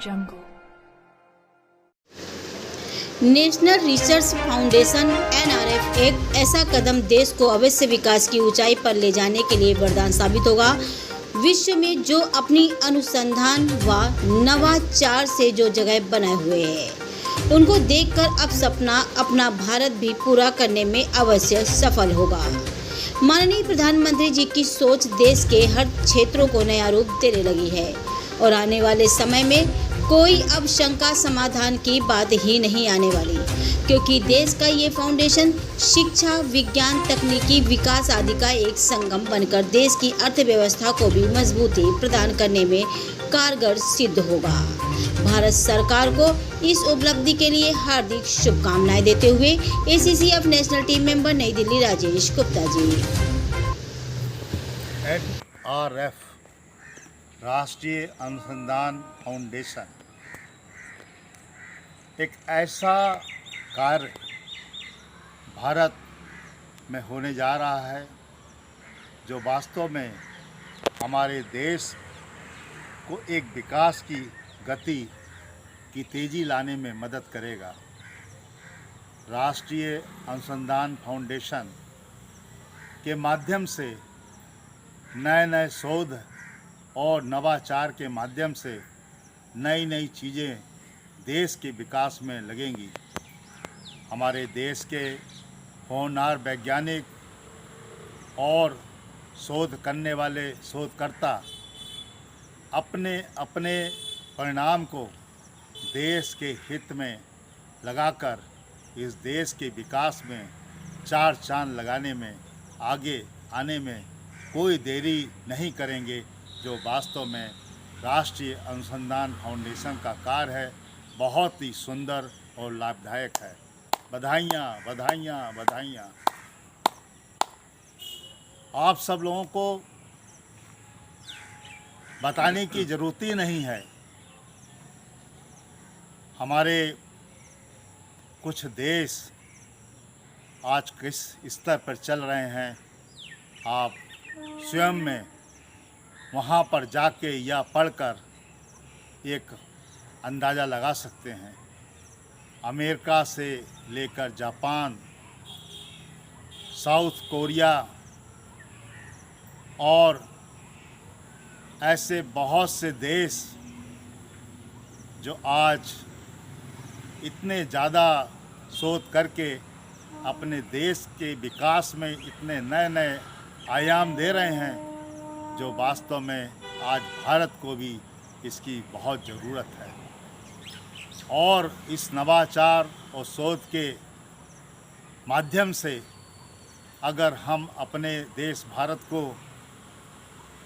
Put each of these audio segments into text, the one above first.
jungle. National research foundation (NRF) एक ऐसा कदम देश को अवश्य विकास की ऊंचाई पर ले जाने के लिए वरदान साबित होगा। विश्व में जो अपनी अनुसंधान व नवाचार से जो जगह बनाए हुए हैं, उनको देखकर अब सपना अपना भारत भी पूरा करने में अवश्य सफल होगा। माननीय प्रधानमंत्री जी की सोच देश के हर क्षेत्रों को नया रूप देने लगी है और आने वाले समय में कोई अब शंका समाधान की बात ही नहीं आने वाली, क्योंकि देश का ये फाउंडेशन शिक्षा, विज्ञान, तकनीकी विकास आदि का एक संगम बनकर देश की अर्थव्यवस्था को भी मजबूती प्रदान करने में कारगर सिद्ध होगा। भारत सरकार को इस उपलब्धि के लिए हार्दिक शुभकामनाएं देते हुए ACCF नेशनल टीम मेंबर नई दिल्ली राजेश गुप्ता जी। NRF राष्ट्रीय अनुसंधान फाउंडेशन एक ऐसा कार्य भारत में होने जा रहा है जो वास्तव में हमारे देश को एक विकास की गति की तेज़ी लाने में मदद करेगा। राष्ट्रीय अनुसंधान फाउंडेशन के माध्यम से नए नए शोध और नवाचार के माध्यम से नई नई चीज़ें देश के विकास में लगेंगी। हमारे देश के होनहार वैज्ञानिक और शोध करने वाले शोधकर्ता अपने अपने परिणाम को देश के हित में लगाकर इस देश के विकास में चार चांद लगाने में आगे आने में कोई देरी नहीं करेंगे, जो वास्तव में राष्ट्रीय अनुसंधान फाउंडेशन का कार्य है बहुत ही सुंदर और लाभदायक है। बधाइयाँ बधाइयाँ बधाइयाँ। आप सब लोगों को बताने की ज़रूरत ही नहीं है। हमारे कुछ देश आज किस स्तर पर चल रहे हैं, आप स्वयं में वहाँ पर जाके या पढ़कर एक अंदाज़ा लगा सकते हैं। अमेरिका से लेकर जापान, साउथ कोरिया और ऐसे बहुत से देश जो आज इतने ज़्यादा शोध करके अपने देश के विकास में इतने नए नए आयाम दे रहे हैं, जो वास्तव में आज भारत को भी इसकी बहुत ज़रूरत है। और इस नवाचार और शोध के माध्यम से अगर हम अपने देश भारत को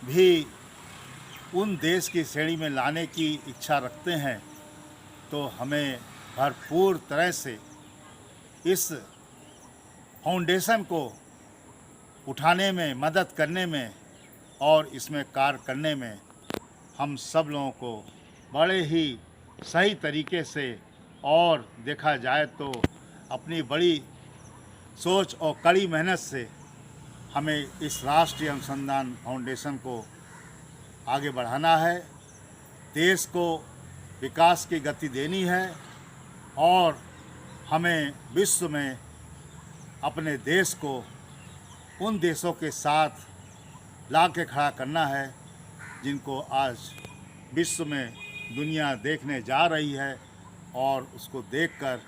भी उन देश की श्रेणी में लाने की इच्छा रखते हैं, तो हमें भरपूर तरह से इस फाउंडेशन को उठाने में, मदद करने में और इसमें कार्य करने में हम सब लोगों को बड़े ही सही तरीके से और देखा जाए तो अपनी बड़ी सोच और कड़ी मेहनत से हमें इस राष्ट्रीय अनुसंधान फाउंडेशन को आगे बढ़ाना है, देश को विकास की गति देनी है और हमें विश्व में अपने देश को उन देशों के साथ ला के खड़ा करना है जिनको आज विश्व में दुनिया देखने जा रही है और उसको देखकर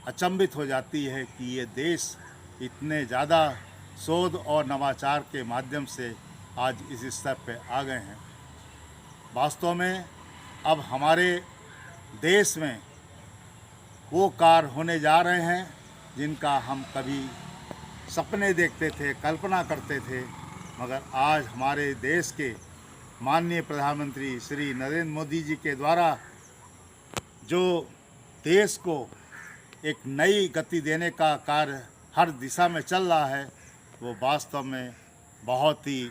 अचंभित हो जाती है कि ये देश इतने ज़्यादा शोध और नवाचार के माध्यम से आज इस स्तर पे आ गए हैं। वास्तव में अब हमारे देश में वो कार्य होने जा रहे हैं जिनका हम कभी सपने देखते थे, कल्पना करते थे, मगर आज हमारे देश के माननीय प्रधानमंत्री श्री नरेंद्र मोदी जी के द्वारा जो देश को एक नई गति देने का कार्य हर दिशा में चल रहा है, वो वास्तव में बहुत ही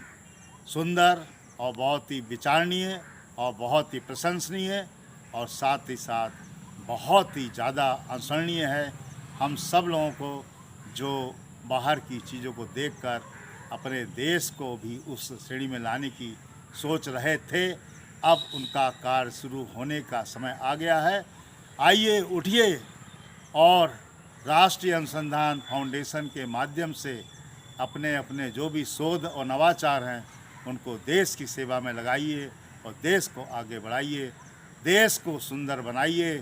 सुंदर और बहुत ही विचारणीय और बहुत ही प्रशंसनीय और साथ ही साथ बहुत ही ज़्यादा अनुसरणीय है। हम सब लोगों को जो बाहर की चीज़ों को देखकर अपने देश को भी उस श्रेणी में लाने की सोच रहे थे, अब उनका कार्य शुरू होने का समय आ गया है। आइए उठिए और राष्ट्रीय अनुसंधान फाउंडेशन के माध्यम से अपने अपने जो भी शोध और नवाचार हैं उनको देश की सेवा में लगाइए और देश को आगे बढ़ाइए, देश को सुंदर बनाइए,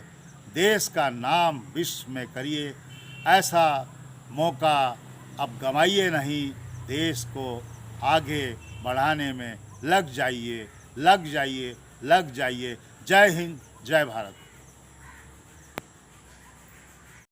देश का नाम विश्व में करिए। ऐसा मौका अब गंवाइए नहीं, देश को आगे बढ़ाने में लग जाइए, लग जाइए, लग जाइए। जय हिंद, जय भारत।